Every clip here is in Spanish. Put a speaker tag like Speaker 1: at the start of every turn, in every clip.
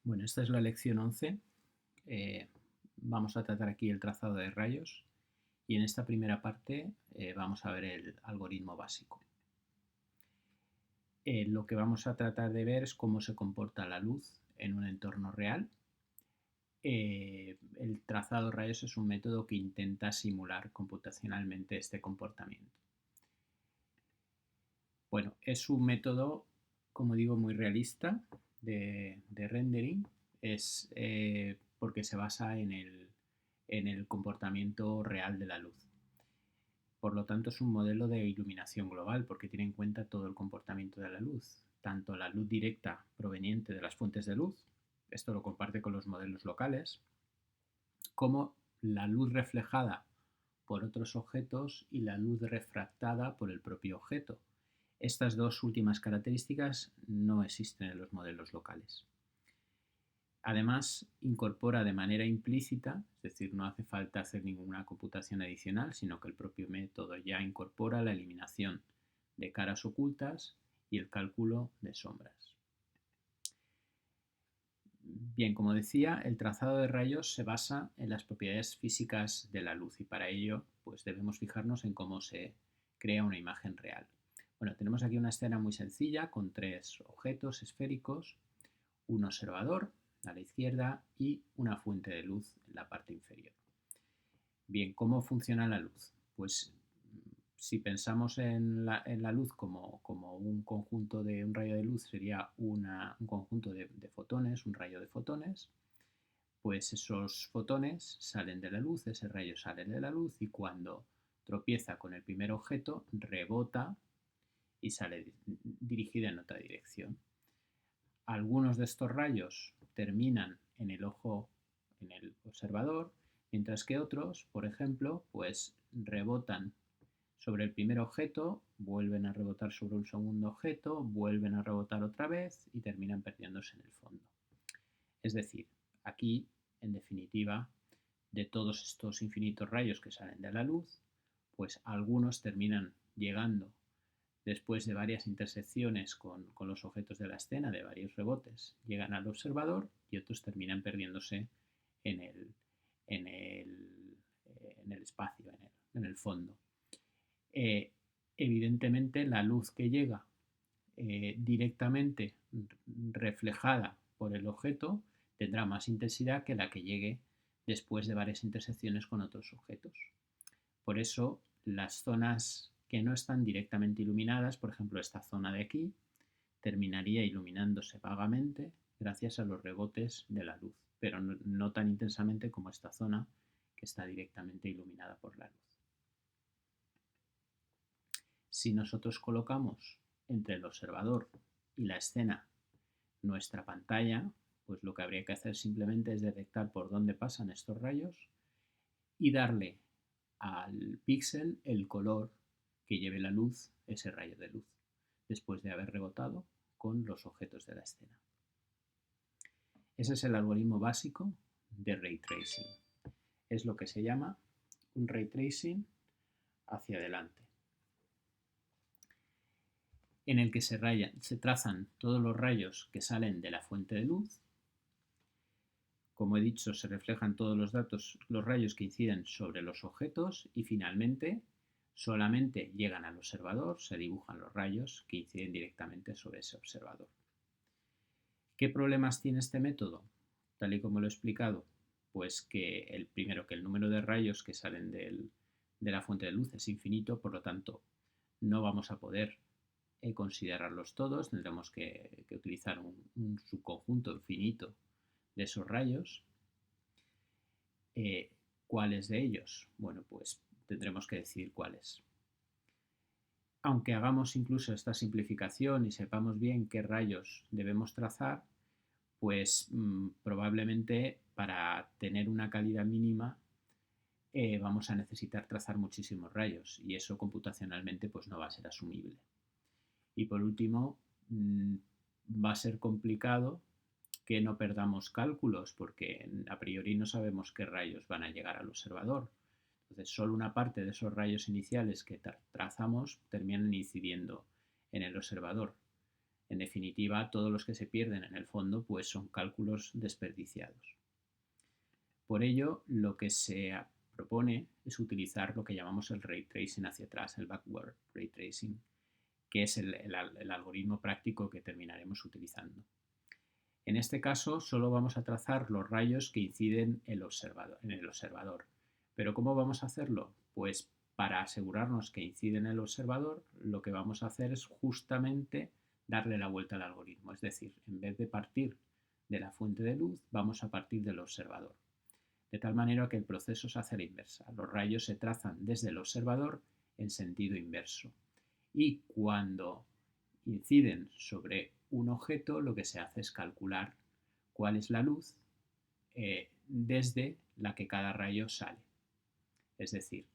Speaker 1: Bueno, esta es la lección 11. Eh, Vamos a tratar aquí el trazado de rayos y en esta primera parte vamos a ver el algoritmo básico. Lo que vamos a tratar de ver es cómo se comporta la luz en un entorno real. El trazado de rayos es un método que intenta simular computacionalmente este comportamiento. Bueno, es un método, como digo, muy realista de rendering. Es porque se basa en el comportamiento real de la luz. Por lo tanto, es un modelo de iluminación global porque tiene en cuenta todo el comportamiento de la luz, tanto la luz directa proveniente de las fuentes de luz, esto lo comparte con los modelos locales, como la luz reflejada por otros objetos y la luz refractada por el propio objeto. Estas dos últimas características no existen en los modelos locales. Además, incorpora de manera implícita, es decir, no hace falta hacer ninguna computación adicional, sino que el propio método ya incorpora la eliminación de caras ocultas y el cálculo de sombras. Bien, como decía, el trazado de rayos se basa en las propiedades físicas de la luz y para ello pues debemos fijarnos en cómo se crea una imagen real. Bueno, tenemos aquí una escena muy sencilla con tres objetos esféricos, un observador a la izquierda y una fuente de luz en la parte inferior. Bien, ¿cómo funciona la luz? Pues si pensamos en la luz como un conjunto de un rayo de luz, sería un conjunto de fotones, un rayo de fotones, pues esos fotones salen de la luz, ese rayo sale de la luz y cuando tropieza con el primer objeto, rebota y sale dirigida en otra dirección. Algunos de estos rayos terminan en el ojo, en el observador, mientras que otros, por ejemplo, pues rebotan sobre el primer objeto, vuelven a rebotar sobre un segundo objeto, vuelven a rebotar otra vez y terminan perdiéndose en el fondo. Es decir, aquí, en definitiva, de todos estos infinitos rayos que salen de la luz, pues algunos terminan llegando después de varias intersecciones con los objetos de la escena, de varios rebotes, llegan al observador y otros terminan perdiéndose en el, en el, en el espacio, en el fondo. Eh, Evidentemente la luz que llega directamente reflejada por el objeto tendrá más intensidad que la que llegue después de varias intersecciones con otros objetos. Por eso las zonas que no están directamente iluminadas, por ejemplo esta zona de aquí, terminaría iluminándose vagamente gracias a los rebotes de la luz, pero no tan intensamente como esta zona que está directamente iluminada por la luz. Si nosotros colocamos entre el observador y la escena nuestra pantalla, pues lo que habría que hacer simplemente es detectar por dónde pasan estos rayos y darle al píxel el color que lleve la luz, ese rayo de luz, después de haber rebotado con los objetos de la escena. Ese es el algoritmo básico de Ray Tracing. Es lo que se llama un Ray Tracing hacia adelante, en el que se trazan todos los rayos que salen de la fuente de luz. Como he dicho, se reflejan todos los datos, los rayos que inciden sobre los objetos y finalmente solamente llegan al observador, se dibujan los rayos que inciden directamente sobre ese observador. ¿Qué problemas tiene este método? Tal y como lo he explicado, pues que primero que el número de rayos que salen de la fuente de luz es infinito, por lo tanto no vamos a poder considerarlos todos, tendremos que utilizar un subconjunto infinito de esos rayos. ¿Cuáles de ellos? Bueno, pues tendremos que decidir cuáles. Aunque hagamos incluso esta simplificación y sepamos bien qué rayos debemos trazar, pues probablemente para tener una calidad mínima vamos a necesitar trazar muchísimos rayos y eso computacionalmente pues no va a ser asumible. Y por último, va a ser complicado que no perdamos cálculos porque a priori no sabemos qué rayos van a llegar al observador. Entonces, solo una parte de esos rayos iniciales que trazamos terminan incidiendo en el observador. En definitiva, todos los que se pierden en el fondo pues son cálculos desperdiciados. Por ello, lo que se propone es utilizar lo que llamamos el ray tracing hacia atrás, el backward ray tracing, que es el algoritmo práctico que terminaremos utilizando. En este caso, solo vamos a trazar los rayos que inciden en el observador. ¿Pero cómo vamos a hacerlo? Pues para asegurarnos que incide en el observador, lo que vamos a hacer es justamente darle la vuelta al algoritmo. Es decir, en vez de partir de la fuente de luz, vamos a partir del observador. De tal manera que el proceso se hace a la inversa. Los rayos se trazan desde el observador en sentido inverso. Y cuando inciden sobre un objeto, lo que se hace es calcular cuál es la luz desde la que cada rayo sale. Es decir,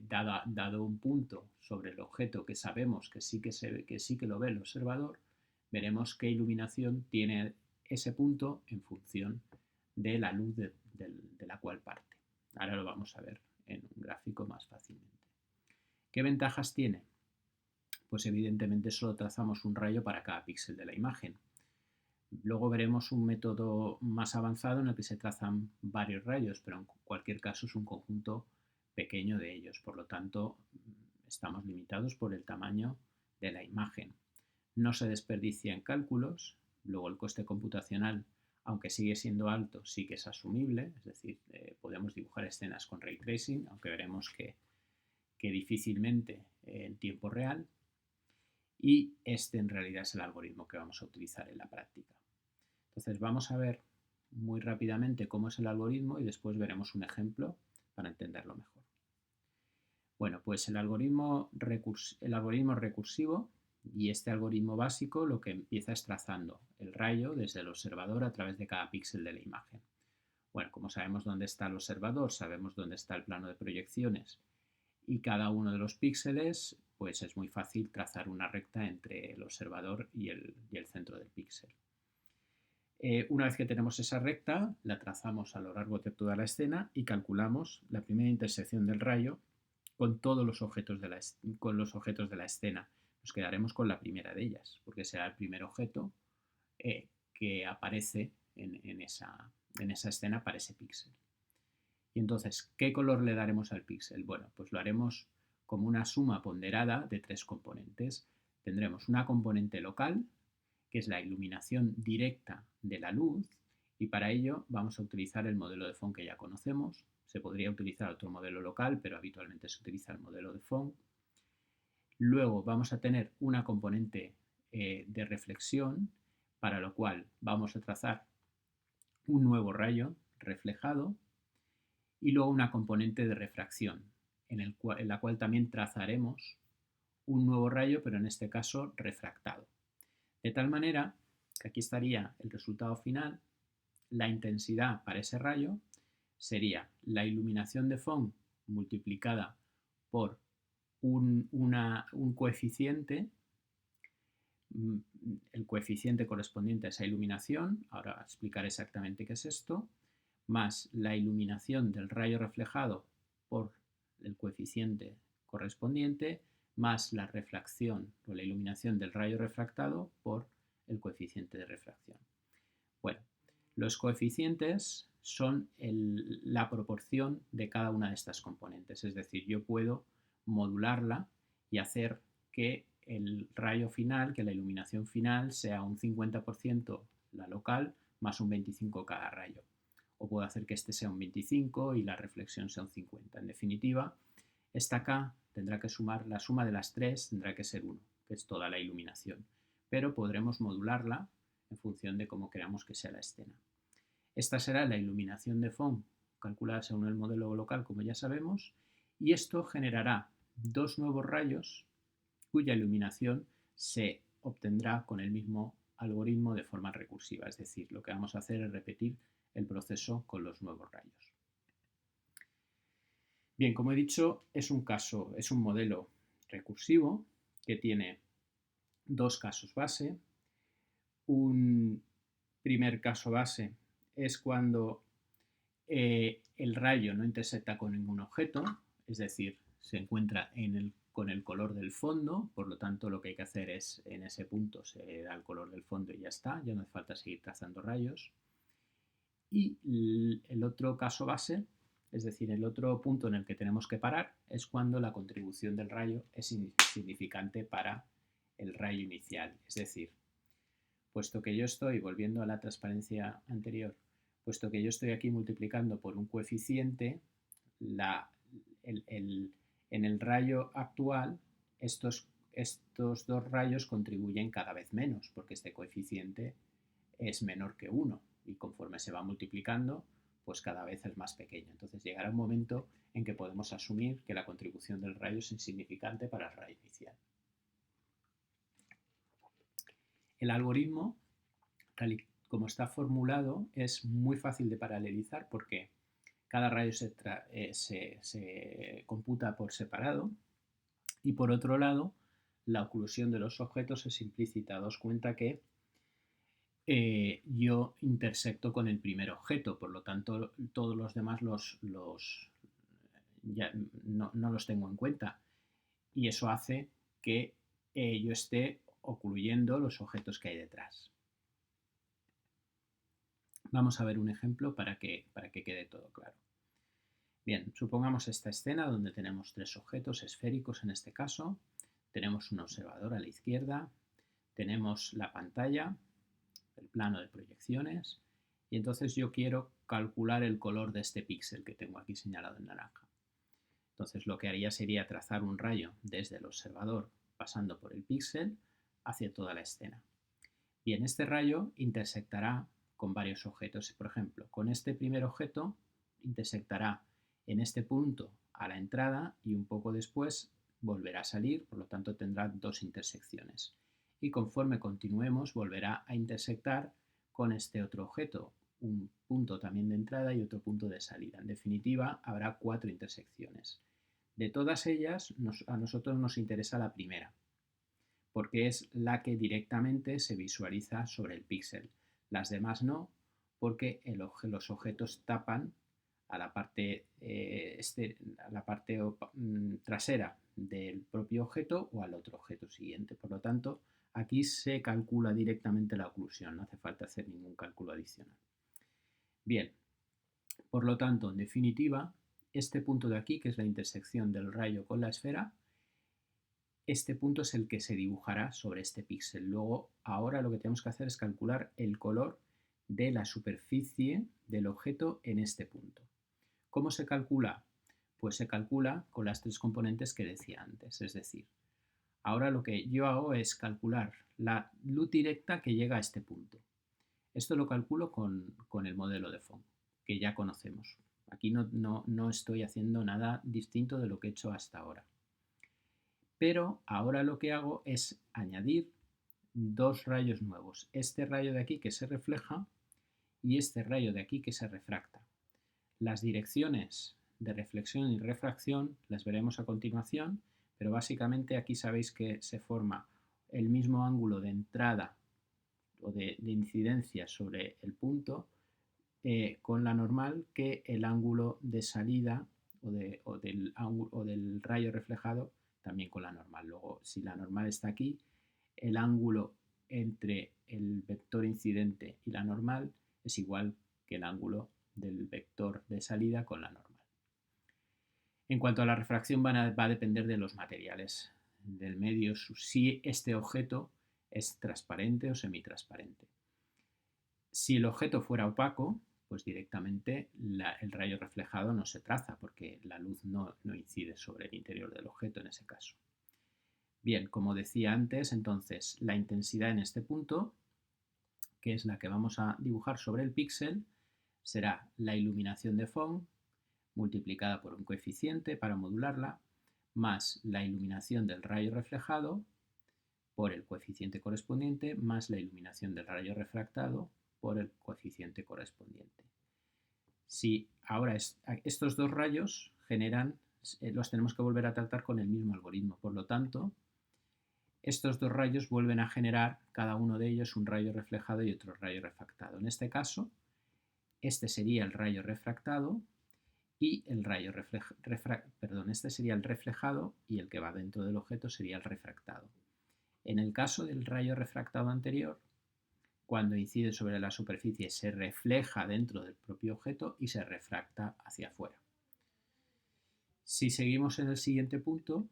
Speaker 1: dado un punto sobre el objeto que sabemos que sí que lo ve el observador, veremos qué iluminación tiene ese punto en función de la luz de la cual parte. Ahora lo vamos a ver en un gráfico más fácilmente. ¿Qué ventajas tiene? Pues evidentemente solo trazamos un rayo para cada píxel de la imagen. Luego veremos un método más avanzado en el que se trazan varios rayos, pero en cualquier caso es un conjunto pequeño de ellos. Por lo tanto, estamos limitados por el tamaño de la imagen. No se desperdicia en cálculos. Luego el coste computacional, aunque sigue siendo alto, sí que es asumible. Es decir, podemos dibujar escenas con ray tracing, aunque veremos que difícilmente en tiempo real. Y este en realidad es el algoritmo que vamos a utilizar en la práctica. Entonces vamos a ver muy rápidamente cómo es el algoritmo y después veremos un ejemplo para entenderlo mejor. Bueno, pues el algoritmo recursivo y este algoritmo básico lo que empieza es trazando el rayo desde el observador a través de cada píxel de la imagen. Bueno, como sabemos dónde está el observador, sabemos dónde está el plano de proyecciones y cada uno de los píxeles, pues es muy fácil trazar una recta entre el observador y el centro del píxel. Una vez que tenemos esa recta, la trazamos a lo largo de toda la escena y calculamos la primera intersección del rayo con todos los objetos de la escena. Nos quedaremos con la primera de ellas, porque será el primer objeto que aparece en esa escena para ese píxel. Y entonces, ¿qué color le daremos al píxel? Bueno, pues lo haremos como una suma ponderada de tres componentes. Tendremos una componente local, que es la iluminación directa de la luz, y para ello vamos a utilizar el modelo de Phong que ya conocemos. Se podría utilizar otro modelo local, pero habitualmente se utiliza el modelo de Phong. Luego vamos a tener una componente de reflexión, para lo cual vamos a trazar un nuevo rayo reflejado, y luego una componente de refracción, en la cual también trazaremos un nuevo rayo, pero en este caso refractado. De tal manera que aquí estaría el resultado final. La intensidad para ese rayo sería la iluminación de Phong multiplicada por un coeficiente, el coeficiente correspondiente a esa iluminación, ahora explicaré exactamente qué es esto, más la iluminación del rayo reflejado por el coeficiente correspondiente, más la refracción o la iluminación del rayo refractado por el coeficiente de refracción. Bueno, los coeficientes son la proporción de cada una de estas componentes, es decir, yo puedo modularla y hacer que el rayo final, que la iluminación final sea un 50% la local más un 25% cada rayo. O puedo hacer que este sea un 25 y la reflexión sea un 50. En definitiva, esta K tendrá que sumar, la suma de las tres tendrá que ser 1, que es toda la iluminación. Pero podremos modularla en función de cómo queramos que sea la escena. Esta será la iluminación de Phong calculada según el modelo local, como ya sabemos, y esto generará dos nuevos rayos cuya iluminación se obtendrá con el mismo algoritmo de forma recursiva. Es decir, lo que vamos a hacer es repetir el proceso con los nuevos rayos. Bien, como he dicho, es un modelo recursivo que tiene dos casos base. Un primer caso base es cuando el rayo no intersecta con ningún objeto, es decir, se encuentra en el con el color del fondo, por lo tanto lo que hay que hacer es, en ese punto se da el color del fondo y ya está, ya no hace falta seguir trazando rayos. Y el otro caso base, es decir, el otro punto en el que tenemos que parar, es cuando la contribución del rayo es insignificante para el rayo inicial. Es decir, puesto que yo estoy, volviendo a la transparencia anterior, puesto que yo estoy aquí multiplicando por un coeficiente, en el rayo actual estos dos rayos contribuyen cada vez menos, porque este coeficiente es menor que 1 y conforme se va multiplicando, pues cada vez es más pequeño. Entonces llegará un momento en que podemos asumir que la contribución del rayo es insignificante para el rayo inicial. El algoritmo, tal y como está formulado, es muy fácil de paralelizar porque cada rayo se computa por separado y por otro lado la oclusión de los objetos es implícita. Daos cuenta que yo intersecto con el primer objeto, por lo tanto todos los demás ya no los tengo en cuenta y eso hace que yo esté ocluyendo los objetos que hay detrás. Vamos a ver un ejemplo para que quede todo claro. Bien, supongamos esta escena donde tenemos tres objetos esféricos en este caso, tenemos un observador a la izquierda, tenemos la pantalla, el plano de proyecciones, y entonces yo quiero calcular el color de este píxel que tengo aquí señalado en naranja. Entonces lo que haría sería trazar un rayo desde el observador pasando por el píxel hacia toda la escena. Bien, este rayo intersectará con varios objetos. Por ejemplo, con este primer objeto intersectará en este punto a la entrada y un poco después volverá a salir, por lo tanto tendrá dos intersecciones. Y conforme continuemos volverá a intersectar con este otro objeto, un punto también de entrada y otro punto de salida. En definitiva, habrá 4 intersecciones. De todas ellas, a nosotros nos interesa la primera, porque es la que directamente se visualiza sobre el píxel. Las demás no, porque los objetos tapan a la parte, trasera del propio objeto o al otro objeto siguiente. Por lo tanto, aquí se calcula directamente la oclusión, no hace falta hacer ningún cálculo adicional. Bien, por lo tanto, en definitiva, este punto de aquí, que es la intersección del rayo con la esfera, este punto es el que se dibujará sobre este píxel. Luego, ahora lo que tenemos que hacer es calcular el color de la superficie del objeto en este punto. ¿Cómo se calcula? Pues se calcula con las tres componentes que decía antes. Es decir, ahora lo que yo hago es calcular la luz directa que llega a este punto. Esto lo calculo con el modelo de Phong, que ya conocemos. Aquí no estoy haciendo nada distinto de lo que he hecho hasta ahora. Pero ahora lo que hago es añadir dos rayos nuevos. Este rayo de aquí que se refleja y este rayo de aquí que se refracta. Las direcciones de reflexión y refracción las veremos a continuación, pero básicamente aquí sabéis que se forma el mismo ángulo de entrada o de incidencia sobre el punto con la normal que el ángulo de salida o del rayo reflejado también con la normal. Luego, si la normal está aquí, el ángulo entre el vector incidente y la normal es igual que el ángulo del vector de salida con la normal. En cuanto a la refracción va a depender de los materiales del medio, si este objeto es transparente o semitransparente. Si el objeto fuera opaco, pues directamente el rayo reflejado no se traza porque la luz no incide sobre el interior del objeto en ese caso. Bien, como decía antes, entonces la intensidad en este punto, que es la que vamos a dibujar sobre el píxel, será la iluminación de Phong multiplicada por un coeficiente para modularla, más la iluminación del rayo reflejado por el coeficiente correspondiente, más la iluminación del rayo refractado por el coeficiente correspondiente. Si ahora estos dos rayos los tenemos que volver a tratar con el mismo algoritmo, por lo tanto, estos dos rayos vuelven a generar cada uno de ellos un rayo reflejado y otro rayo refractado. En este caso, este sería el rayo refractado y el rayo este sería el reflejado y el que va dentro del objeto sería el refractado. En el caso del rayo refractado anterior, cuando incide sobre la superficie se refleja dentro del propio objeto y se refracta hacia afuera. Si seguimos en el siguiente punto,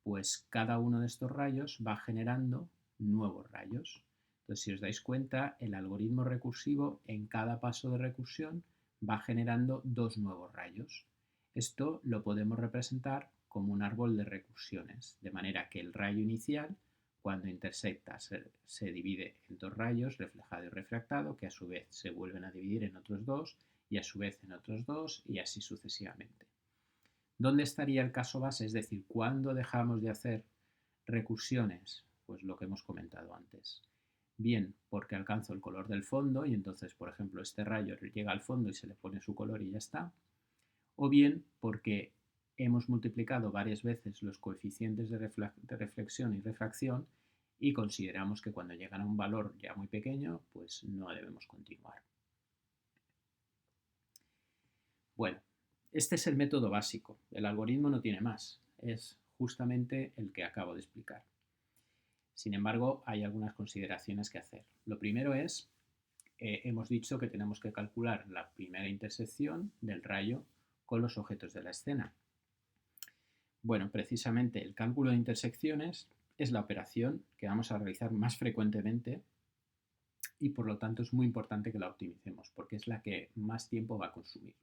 Speaker 1: pues cada uno de estos rayos va generando nuevos rayos. Entonces, si os dais cuenta, el algoritmo recursivo en cada paso de recursión va generando dos nuevos rayos. Esto lo podemos representar como un árbol de recursiones, de manera que el rayo inicial, cuando intersecta, se divide en dos rayos, reflejado y refractado, que a su vez se vuelven a dividir en otros dos, y a su vez en otros dos, y así sucesivamente. ¿Dónde estaría el caso base? Es decir, ¿cuándo dejamos de hacer recursiones? Pues lo que hemos comentado antes. Bien, porque alcanzo el color del fondo y entonces, por ejemplo, este rayo llega al fondo y se le pone su color y ya está. O bien porque hemos multiplicado varias veces los coeficientes de reflexión y refracción y consideramos que cuando llegan a un valor ya muy pequeño, pues no debemos continuar. Bueno, este es el método básico. El algoritmo no tiene más. Es justamente el que acabo de explicar. Sin embargo, hay algunas consideraciones que hacer. Lo primero es, hemos dicho que tenemos que calcular la primera intersección del rayo con los objetos de la escena. Bueno, precisamente el cálculo de intersecciones es la operación que vamos a realizar más frecuentemente y por lo tanto es muy importante que la optimicemos porque es la que más tiempo va a consumir.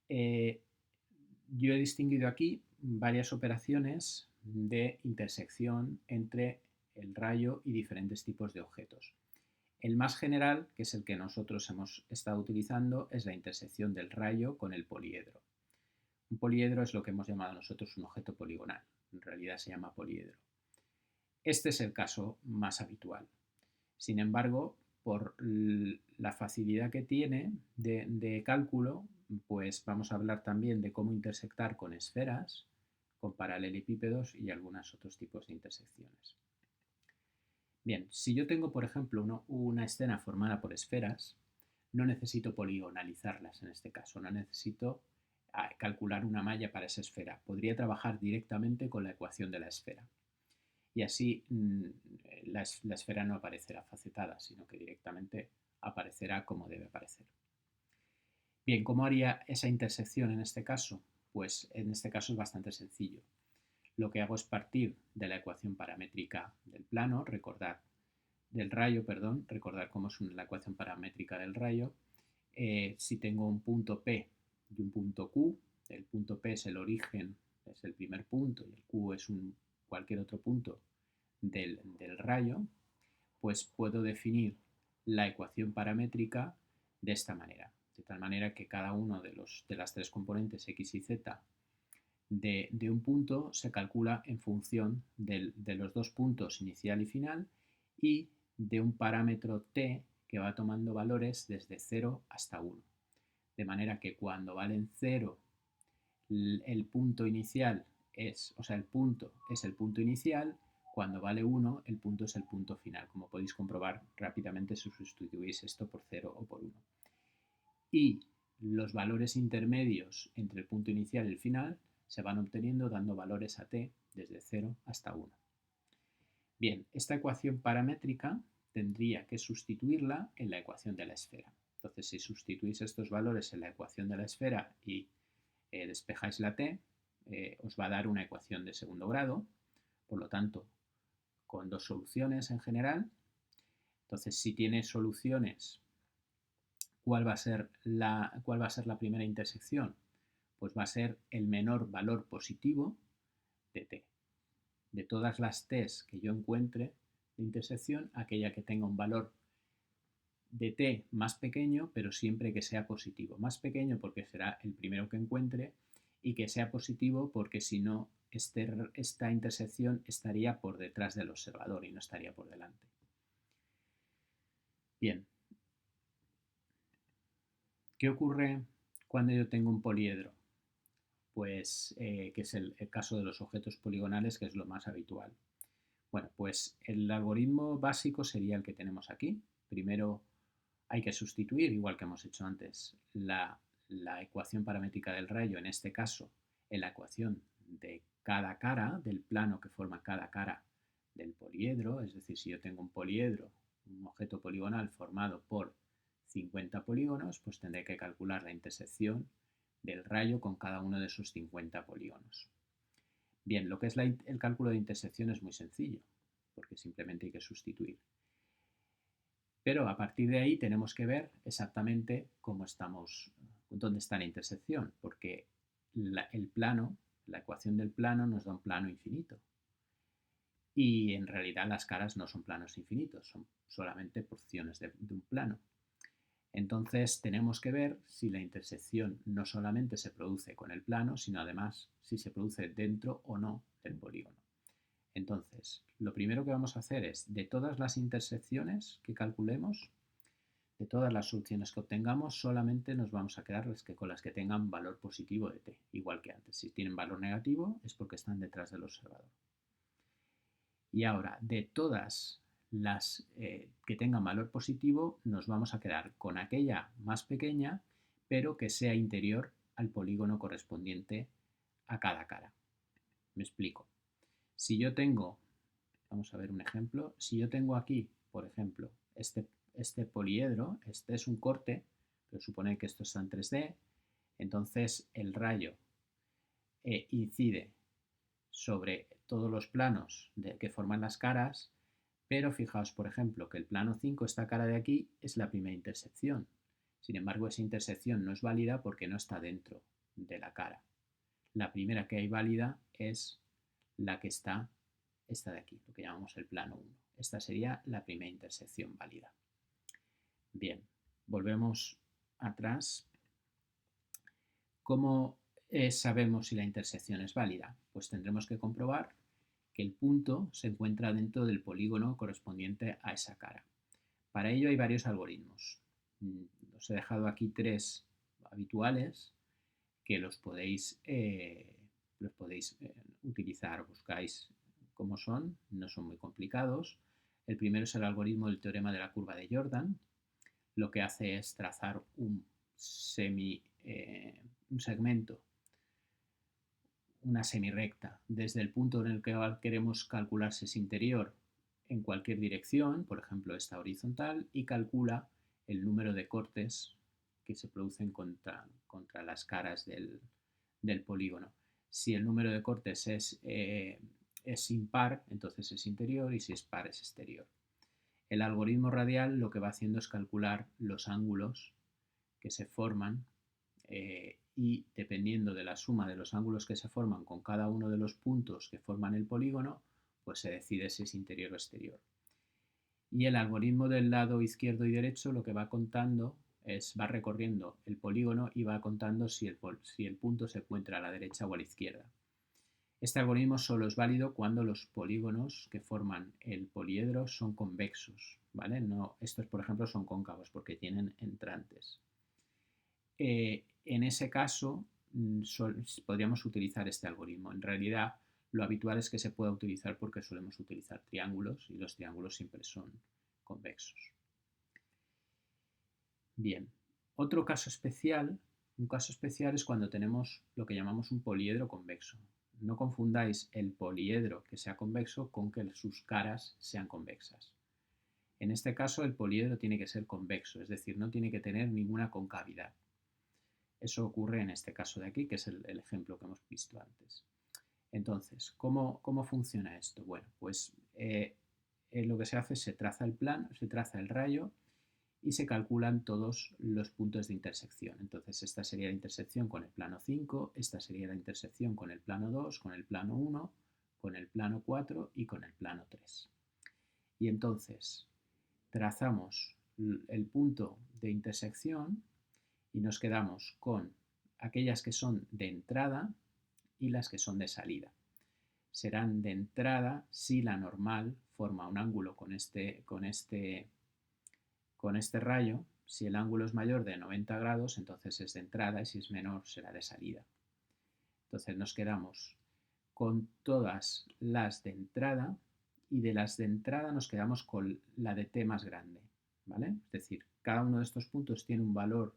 Speaker 1: Yo he distinguido aquí varias operaciones de intersección entre el rayo y diferentes tipos de objetos. El más general, que es el que nosotros hemos estado utilizando, es la intersección del rayo con el poliedro. Un poliedro es lo que hemos llamado nosotros un objeto poligonal. En realidad se llama poliedro. Este es el caso más habitual. Sin embargo, por la facilidad que tiene de cálculo, pues vamos a hablar también de cómo intersectar con esferas, con paralelepípedos y algunos otros tipos de intersecciones. Bien, si yo tengo, por ejemplo, una escena formada por esferas, no necesito poligonalizarlas en este caso, no necesito calcular una malla para esa esfera. Podría trabajar directamente con la ecuación de la esfera. Y así la esfera no aparecerá facetada, sino que directamente aparecerá como debe aparecer. Bien, ¿cómo haría esa intersección en este caso? Pues en este caso es bastante sencillo. Lo que hago es partir de la ecuación paramétrica del plano, recordar cómo es la ecuación paramétrica del rayo. Si tengo un punto P y un punto Q, el punto P es el origen, es el primer punto, y el Q es cualquier otro punto del rayo, pues puedo definir la ecuación paramétrica de esta manera. De tal manera que cada uno de las tres componentes x y z de un punto se calcula en función de los dos puntos inicial y final y de un parámetro t que va tomando valores desde 0 hasta 1. De manera que cuando valen 0 el punto inicial el punto es el punto inicial, cuando vale 1 el punto es el punto final, como podéis comprobar rápidamente si sustituís esto por 0 o por 1. Y los valores intermedios entre el punto inicial y el final se van obteniendo dando valores a t desde 0 hasta 1. Bien, esta ecuación paramétrica tendría que sustituirla en la ecuación de la esfera. Entonces, si sustituís estos valores en la ecuación de la esfera y despejáis la t, os va a dar una ecuación de segundo grado, por lo tanto, con dos soluciones en general. Entonces, si tiene soluciones, ¿cuál va a ser la primera intersección? Pues va a ser el menor valor positivo de t. De todas las t's que yo encuentre de intersección, aquella que tenga un valor de t más pequeño, pero siempre que sea positivo. Más pequeño porque será el primero que encuentre y que sea positivo porque si no, esta intersección estaría por detrás del observador y no estaría por delante. Bien. ¿Qué ocurre cuando yo tengo un poliedro? Pues que es el caso de los objetos poligonales, que es lo más habitual. Bueno, pues el algoritmo básico sería el que tenemos aquí. Primero hay que sustituir, igual que hemos hecho antes, la la ecuación paramétrica del rayo, en este caso, en la ecuación de cada cara, del plano que forma cada cara del poliedro, es decir, si yo tengo un poliedro, un objeto poligonal formado por 50 polígonos, pues tendré que calcular la intersección del rayo con cada uno de esos 50 polígonos. Bien, lo que es el cálculo de intersección es muy sencillo, porque simplemente hay que sustituir. Pero a partir de ahí tenemos que ver exactamente dónde está la intersección, porque el plano, la ecuación del plano nos da un plano infinito. Y en realidad las caras no son planos infinitos, son solamente porciones de un plano. Entonces tenemos que ver si la intersección no solamente se produce con el plano, sino además si se produce dentro o no del polígono. Entonces, lo primero que vamos a hacer es, de todas las intersecciones que calculemos, de todas las soluciones que obtengamos, solamente nos vamos a quedar con las que tengan valor positivo de t, igual que antes. Si tienen valor negativo es porque están detrás del observador. Y ahora, de todas las que tengan valor positivo, nos vamos a quedar con aquella más pequeña, pero que sea interior al polígono correspondiente a cada cara. Me explico. Si yo tengo, vamos a ver un ejemplo, si yo tengo aquí, por ejemplo, este poliedro, este es un corte, pero supone que esto está en 3D, entonces el rayo incide sobre todos los planos que forman las caras, pero fijaos, por ejemplo, que el plano 5, esta cara de aquí, es la primera intersección. Sin embargo, esa intersección no es válida porque no está dentro de la cara. La primera que hay válida es la que está esta de aquí, lo que llamamos el plano 1. Esta sería la primera intersección válida. Bien, volvemos atrás. ¿Cómo sabemos si la intersección es válida? Pues tendremos que comprobar que el punto se encuentra dentro del polígono correspondiente a esa cara. Para ello hay varios algoritmos. Os he dejado aquí 3 habituales que los podéis utilizar. Buscáis cómo son, no son muy complicados. El primero es el algoritmo del teorema de la curva de Jordan. Lo que hace es trazar un segmento, una semirrecta, desde el punto en el que queremos calcular si es interior en cualquier dirección, por ejemplo esta horizontal, y calcula el número de cortes que se producen contra las caras del polígono. Si el número de cortes es impar, entonces es interior, y si es par es exterior. El algoritmo radial lo que va haciendo es calcular los ángulos que se forman y dependiendo de la suma de los ángulos que se forman con cada uno de los puntos que forman el polígono, pues se decide si es interior o exterior. Y el algoritmo del lado izquierdo y derecho lo que va contando va recorriendo el polígono y va contando si el punto se encuentra a la derecha o a la izquierda. Este algoritmo solo es válido cuando los polígonos que forman el poliedro son convexos, ¿vale? No, estos, por ejemplo, son cóncavos porque tienen entrantes. En ese caso, podríamos utilizar este algoritmo. En realidad, lo habitual es que se pueda utilizar porque solemos utilizar triángulos y los triángulos siempre son convexos. Bien, un caso especial es cuando tenemos lo que llamamos un poliedro convexo. No confundáis el poliedro que sea convexo con que sus caras sean convexas. En este caso, el poliedro tiene que ser convexo, es decir, no tiene que tener ninguna concavidad. Eso ocurre en este caso de aquí, que es el ejemplo que hemos visto antes. Entonces, ¿cómo funciona esto? Bueno, pues lo que se hace es se traza el rayo y se calculan todos los puntos de intersección. Entonces, esta sería la intersección con el plano 5, esta sería la intersección con el plano 2, con el plano 1, con el plano 4 y con el plano 3. Y entonces, trazamos el punto de intersección y nos quedamos con aquellas que son de entrada y las que son de salida. Serán de entrada si la normal forma un ángulo con este rayo. Si el ángulo es mayor de 90 grados, entonces es de entrada, y si es menor será de salida. Entonces nos quedamos con todas las de entrada, y de las de entrada nos quedamos con la de t más grande, ¿vale? Es decir, cada uno de estos puntos tiene un valor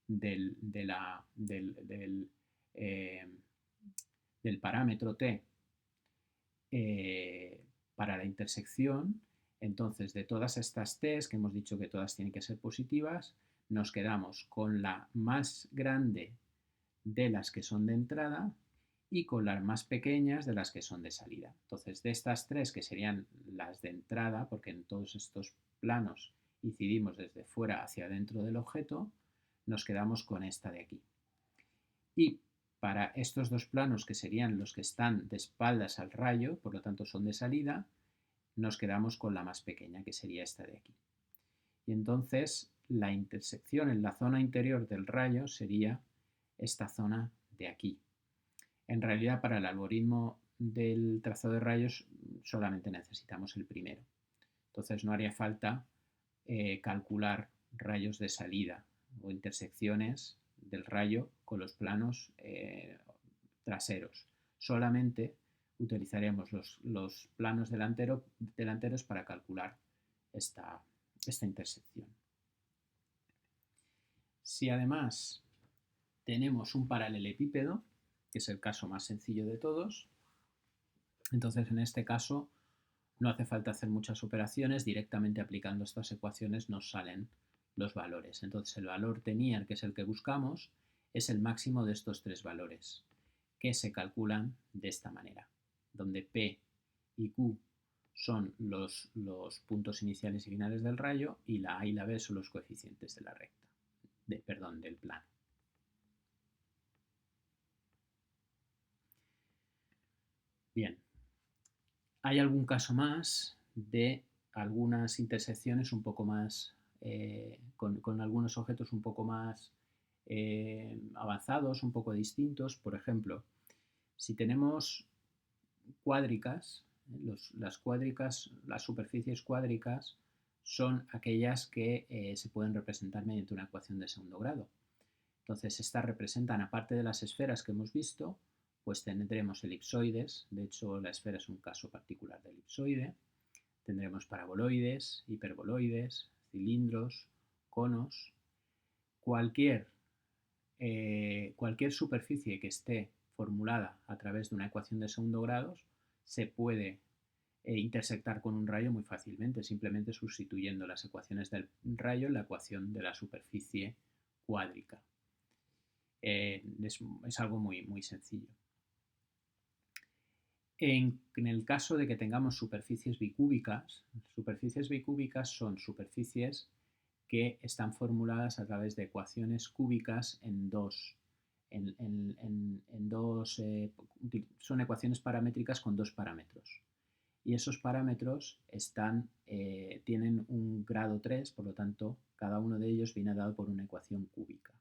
Speaker 1: del, de la, eh, del parámetro t para la intersección, entonces de todas estas t's, que hemos dicho que todas tienen que ser positivas, nos quedamos con la más grande de las que son de entrada y con las más pequeñas de las que son de salida. Entonces, de estas tres, que serían las de entrada, porque en todos estos planos incidimos desde fuera hacia dentro del objeto, nos quedamos con esta de aquí. Y para estos dos planos, que serían los que están de espaldas al rayo, por lo tanto son de salida, nos quedamos con la más pequeña, que sería esta de aquí. Y entonces la intersección en la zona interior del rayo sería esta zona de aquí. En realidad, para el algoritmo del trazado de rayos solamente necesitamos el primero. Entonces no haría falta calcular rayos de salida o intersecciones del rayo con los planos traseros. Solamente utilizaremos los planos delanteros para calcular esta intersección. Si además tenemos un paralelepípedo, que es el caso más sencillo de todos, entonces en este caso no hace falta hacer muchas operaciones, directamente aplicando estas ecuaciones nos salen los valores. Entonces el valor tenier, que es el que buscamos, es el máximo de estos tres valores, que se calculan de esta manera, donde P y Q son los puntos iniciales y finales del rayo y la A y la B son los coeficientes de la recta, del plano. Bien, hay algún caso más de algunas intersecciones un poco más, con algunos objetos un poco más avanzados, un poco distintos. Por ejemplo, si tenemos cuádricas, las cuádricas, las superficies cuádricas son aquellas que se pueden representar mediante una ecuación de segundo grado. Entonces, estas representan, aparte de las esferas que hemos visto, pues tendremos elipsoides, de hecho la esfera es un caso particular de elipsoide, tendremos paraboloides, hiperboloides, cilindros, conos, cualquier superficie que esté formulada a través de una ecuación de segundo grado se puede intersectar con un rayo muy fácilmente, simplemente sustituyendo las ecuaciones del rayo en la ecuación de la superficie cuádrica. Es algo muy, muy sencillo. En el caso de que tengamos superficies bicúbicas son superficies que están formuladas a través de ecuaciones cúbicas son ecuaciones paramétricas con dos parámetros. Y esos parámetros tienen un grado 3, por lo tanto, cada uno de ellos viene dado por una ecuación cúbica.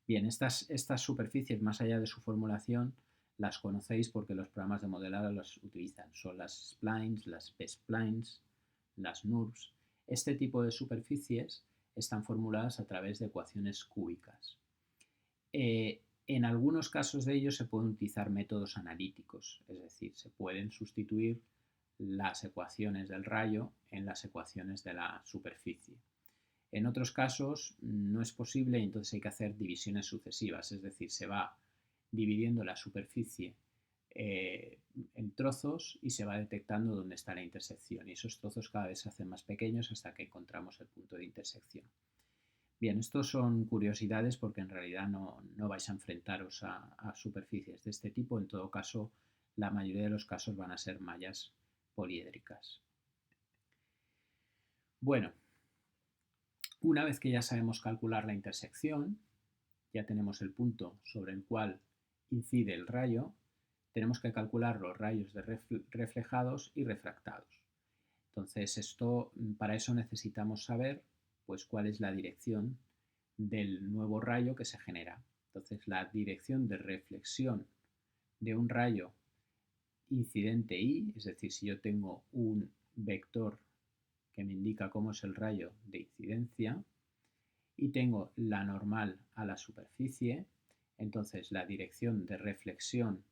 Speaker 1: Bien, estas superficies, más allá de su formulación, las conocéis porque los programas de modelado las utilizan. Son las splines, las B-splines, las NURBS. Este tipo de superficies están formuladas a través de ecuaciones cúbicas. En algunos casos de ellos se pueden utilizar métodos analíticos, es decir, se pueden sustituir las ecuaciones del rayo en las ecuaciones de la superficie. En otros casos no es posible y entonces hay que hacer divisiones sucesivas, es decir, se va dividiendo la superficie en trozos y se va detectando dónde está la intersección y esos trozos cada vez se hacen más pequeños hasta que encontramos el punto de intersección. Bien, estos son curiosidades porque en realidad no vais a enfrentaros a superficies de este tipo, en todo caso la mayoría de los casos van a ser mallas poliédricas. Bueno, una vez que ya sabemos calcular la intersección, ya tenemos el punto sobre el cual incide el rayo, tenemos que calcular los rayos reflejados y refractados. Entonces, para eso necesitamos saber pues, cuál es la dirección del nuevo rayo que se genera. Entonces, la dirección de reflexión de un rayo incidente I, es decir, si yo tengo un vector que me indica cómo es el rayo de incidencia, y tengo la normal a la superficie, entonces la dirección de reflexión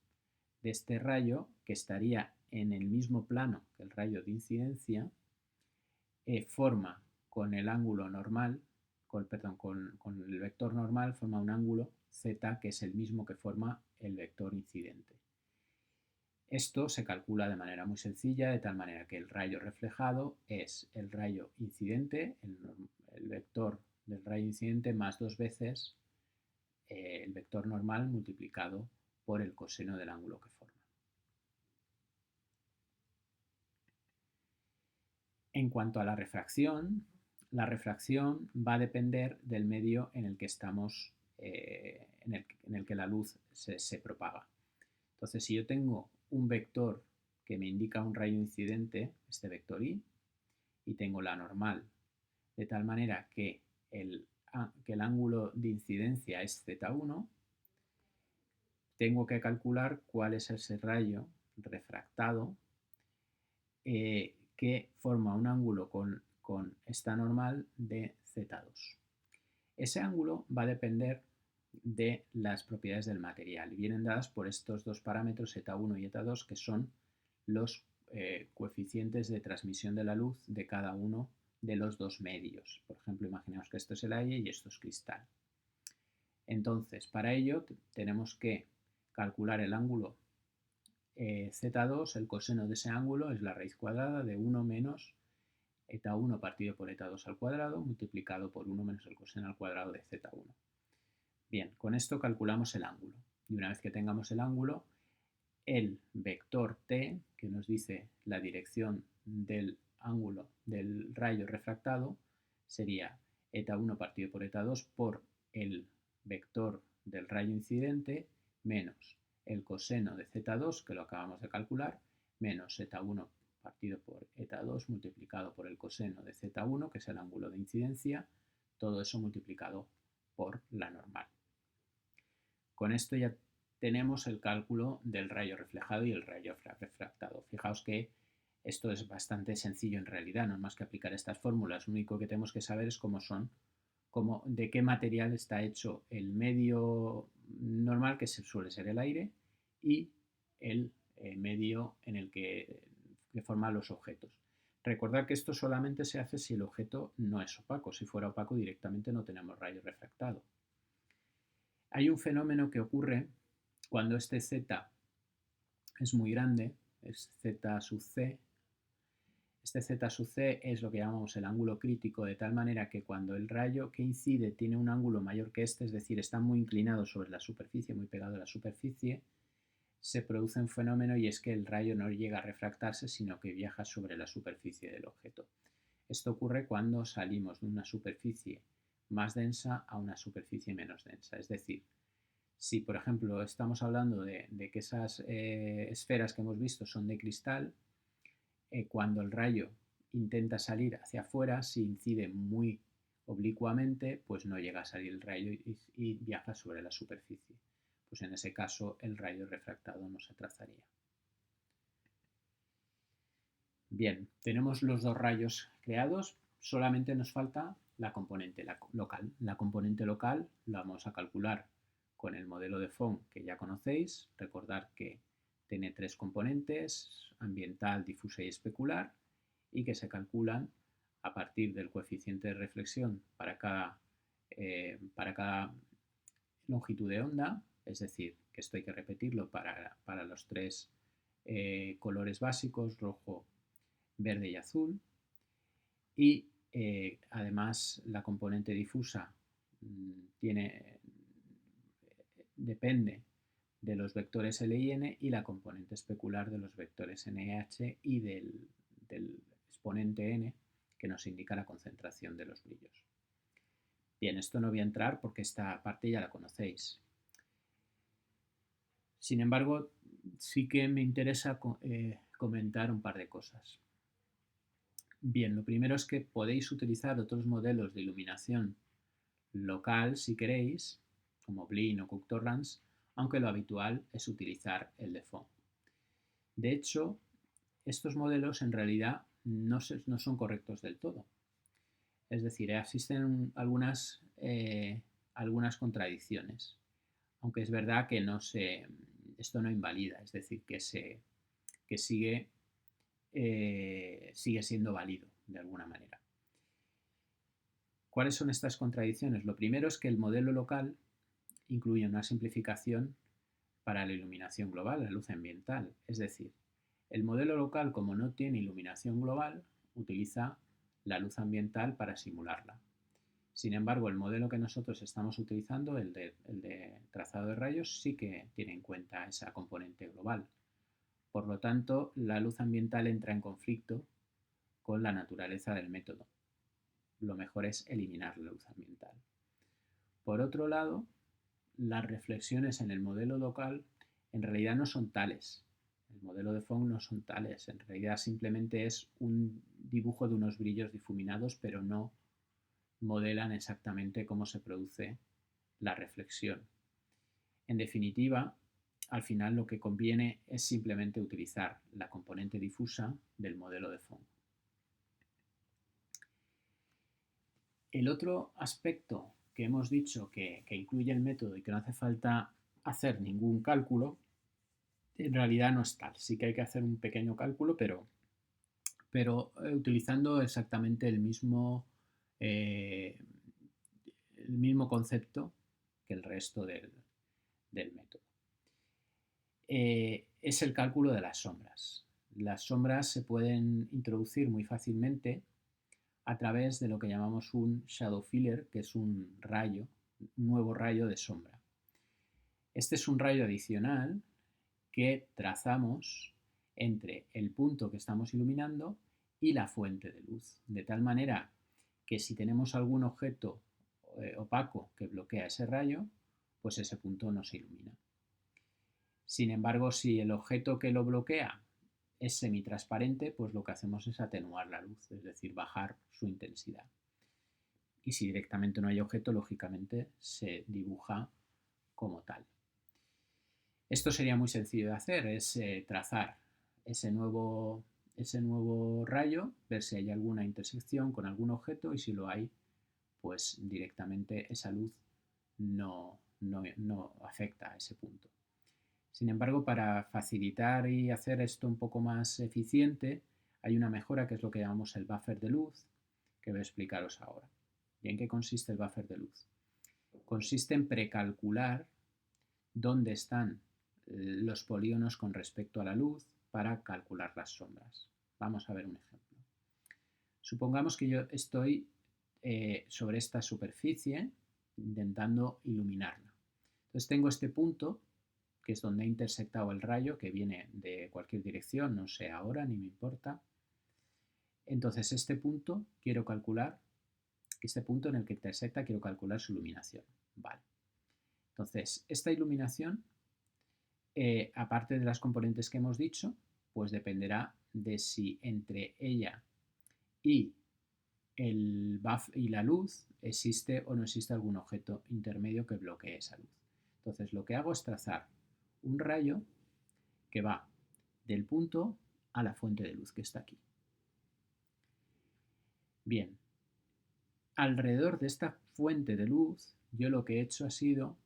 Speaker 1: de este rayo, que estaría en el mismo plano que el rayo de incidencia, forma con el ángulo normal con el vector normal forma un ángulo z que es el mismo que forma el vector incidente. Esto se calcula de manera muy sencilla, de tal manera que el rayo reflejado es el rayo incidente, el vector del rayo incidente más 2 veces el vector normal multiplicado por el coseno del ángulo que forma. En cuanto a la refracción va a depender del medio en el que estamos, en el que la luz se propaga. Entonces, si yo tengo un vector que me indica un rayo incidente, este vector I, y tengo la normal, de tal manera que el ángulo de incidencia es Z1, tengo que calcular cuál es ese rayo refractado que forma un ángulo con esta normal de Z2. Ese ángulo va a depender de las propiedades del material y vienen dadas por estos dos parámetros Z1 y Z2 que son los coeficientes de transmisión de la luz de cada uno de los dos medios. Por ejemplo, imaginemos que esto es el aire y esto es cristal. Entonces, para ello tenemos que calcular el ángulo Z2, el coseno de ese ángulo es la raíz cuadrada de 1 menos eta1 partido por eta2 al cuadrado multiplicado por 1 menos el coseno al cuadrado de z1. Bien, con esto calculamos el ángulo. Y una vez que tengamos el ángulo, el vector t, que nos dice la dirección del ángulo del rayo refractado, sería eta1 partido por eta2 por el vector del rayo incidente menos el coseno de z2, que lo acabamos de calcular, menos eta1 partido por eta2 multiplicado por el coseno de z1, que es el ángulo de incidencia, todo eso multiplicado por la normal. Con esto ya tenemos el cálculo del rayo reflejado y el rayo refractado. Fijaos que esto es bastante sencillo en realidad, no es más que aplicar estas fórmulas. Lo único que tenemos que saber es de qué material está hecho el medio normal, que suele ser el aire, y el medio en el que forman los objetos. Recordad que esto solamente se hace si el objeto no es opaco. Si fuera opaco directamente no tenemos rayo refractado. Hay un fenómeno que ocurre cuando este z es muy grande, es z sub c. Este z sub c es lo que llamamos el ángulo crítico, de tal manera que cuando el rayo que incide tiene un ángulo mayor que este, es decir, está muy inclinado sobre la superficie, muy pegado a la superficie, se produce un fenómeno y es que el rayo no llega a refractarse, sino que viaja sobre la superficie del objeto. Esto ocurre cuando salimos de una superficie más densa a una superficie menos densa. Es decir, si por ejemplo estamos hablando de que esas esferas que hemos visto son de cristal, cuando el rayo intenta salir hacia afuera, si incide muy oblicuamente, pues no llega a salir el rayo y viaja sobre la superficie. Pues en ese caso el rayo refractado no se trazaría. Bien, tenemos los dos rayos creados, solamente nos falta la componente local. La componente local la vamos a calcular con el modelo de Phong que ya conocéis. Recordad que tiene tres componentes, ambiental, difusa y especular, y que se calculan a partir del coeficiente de reflexión para cada longitud de onda, es decir, que esto hay que repetirlo para los tres colores básicos, rojo, verde y azul. Y además la componente difusa depende de los vectores L y N, y la componente especular de los vectores NH y del exponente N, que nos indica la concentración de los brillos. Bien, esto no voy a entrar porque esta parte ya la conocéis. Sin embargo, sí que me interesa comentar un par de cosas. Bien, lo primero es que podéis utilizar otros modelos de iluminación local si queréis, como Blin o Cook-Torrance, aunque lo habitual es utilizar el de Phong. De hecho, estos modelos en realidad no son correctos del todo. Es decir, existen algunas contradicciones, aunque es verdad que esto no invalida, es decir, que sigue siendo válido de alguna manera. ¿Cuáles son estas contradicciones? Lo primero es que el modelo local incluye una simplificación para la iluminación global, la luz ambiental. Es decir, el modelo local, como no tiene iluminación global, utiliza la luz ambiental para simularla. Sin embargo, el modelo que nosotros estamos utilizando, el de trazado de rayos, sí que tiene en cuenta esa componente global. Por lo tanto, la luz ambiental entra en conflicto con la naturaleza del método. Lo mejor es eliminar la luz ambiental. Por otro lado, las reflexiones en el modelo local en realidad no son tales. El modelo de Phong no son tales. En realidad simplemente es un dibujo de unos brillos difuminados, pero no modelan exactamente cómo se produce la reflexión. En definitiva, al final lo que conviene es simplemente utilizar la componente difusa del modelo de Phong. El otro aspecto que hemos dicho que incluye el método y que no hace falta hacer ningún cálculo, en realidad no es tal. Sí que hay que hacer un pequeño cálculo, pero utilizando exactamente eh, el mismo concepto que el resto del método. Es el cálculo de las sombras. Las sombras se pueden introducir muy fácilmente a través de lo que llamamos un shadow filler, que es un nuevo rayo de sombra. Este es un rayo adicional que trazamos entre el punto que estamos iluminando y la fuente de luz, de tal manera que si tenemos algún objeto opaco que bloquea ese rayo, pues ese punto no se ilumina. Sin embargo, si el objeto que lo bloquea es semitransparente, pues lo que hacemos es atenuar la luz, es decir, bajar su intensidad. Y si directamente no hay objeto, lógicamente se dibuja como tal. Esto sería muy sencillo de hacer, es trazar ese nuevo rayo, ver si hay alguna intersección con algún objeto y si lo hay, pues directamente esa luz no afecta a ese punto. Sin embargo, para facilitar y hacer esto un poco más eficiente, hay una mejora que es lo que llamamos el buffer de luz, que voy a explicaros ahora. ¿Y en qué consiste el buffer de luz? Consiste en precalcular dónde están los polígonos con respecto a la luz para calcular las sombras. Vamos a ver un ejemplo. Supongamos que yo estoy sobre esta superficie intentando iluminarla. Entonces tengo este punto, que es donde ha intersectado el rayo, que viene de cualquier dirección, no sé ahora, ni me importa. Entonces este punto quiero calcular, este punto en el que intersecta quiero calcular su iluminación. Vale. Entonces, esta iluminación, aparte de las componentes que hemos dicho, pues dependerá de si entre ella y la luz existe o no existe algún objeto intermedio que bloquee esa luz. Entonces, lo que hago es trazar un rayo que va del punto a la fuente de luz que está aquí. Bien, alrededor de esta fuente de luz, yo lo que he hecho ha sido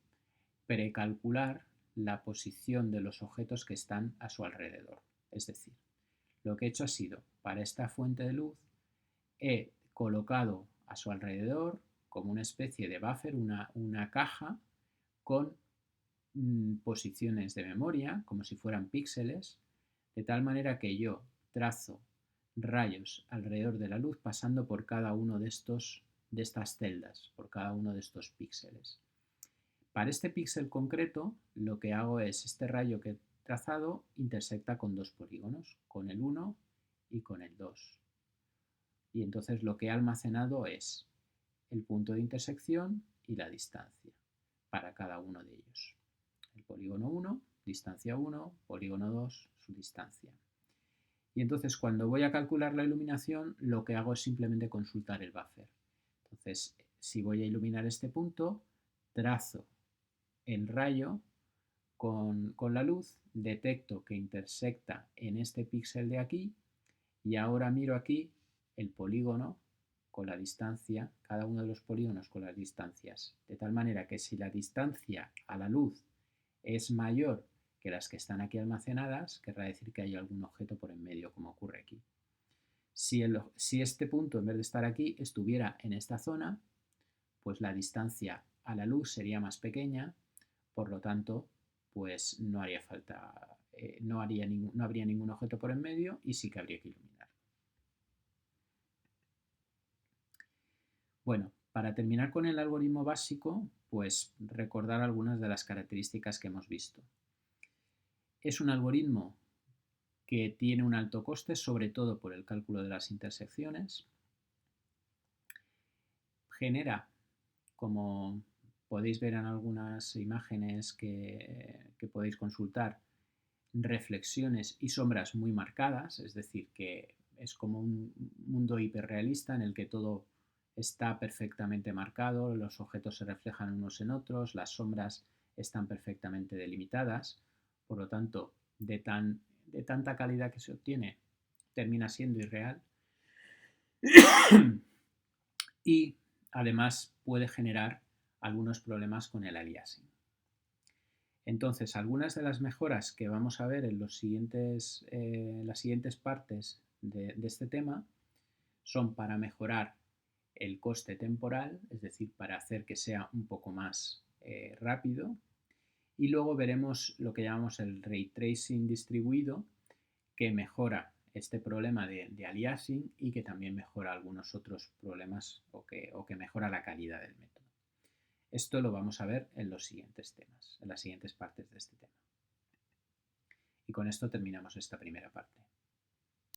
Speaker 1: precalcular la posición de los objetos que están a su alrededor. Es decir, lo que he hecho ha sido, para esta fuente de luz, he colocado a su alrededor como una especie de buffer, una caja con posiciones de memoria, como si fueran píxeles, de tal manera que yo trazo rayos alrededor de la luz pasando por cada uno de estas celdas, por cada uno de estos píxeles. Para este píxel concreto, lo que hago es este rayo que he trazado intersecta con dos polígonos, con el 1 y con el 2. Y entonces lo que he almacenado es el punto de intersección y la distancia para cada uno de ellos. El polígono 1, distancia 1, polígono 2, su distancia. Y entonces cuando voy a calcular la iluminación, lo que hago es simplemente consultar el buffer. Entonces, si voy a iluminar este punto, trazo el rayo con la luz, detecto que intersecta en este píxel de aquí y ahora miro aquí el polígono con la distancia, cada uno de los polígonos con las distancias, de tal manera que si la distancia a la luz es mayor que las que están aquí almacenadas, querrá decir que hay algún objeto por en medio, como ocurre aquí. Si este punto, en vez de estar aquí, estuviera en esta zona, pues la distancia a la luz sería más pequeña, por lo tanto, pues no haría falta, no habría ningún objeto por en medio y sí que habría que iluminar. Bueno, para terminar con el algoritmo básico, pues recordar algunas de las características que hemos visto. Es un algoritmo que tiene un alto coste, sobre todo por el cálculo de las intersecciones. Genera, como podéis ver en algunas imágenes que podéis consultar, reflexiones y sombras muy marcadas, es decir, que es como un mundo hiperrealista en el que todo está perfectamente marcado, los objetos se reflejan unos en otros, las sombras están perfectamente delimitadas, por lo tanto, de tanta calidad que se obtiene, termina siendo irreal y además puede generar algunos problemas con el aliasing. Entonces, algunas de las mejoras que vamos a ver en las siguientes partes de este tema son para mejorar el coste temporal, es decir, para hacer que sea un poco más rápido. Y luego veremos lo que llamamos el ray tracing distribuido, que mejora este problema de aliasing y que también mejora algunos otros problemas o que mejora la calidad del método. Esto lo vamos a ver en los siguientes temas, en las siguientes partes de este tema. Y con esto terminamos esta primera parte.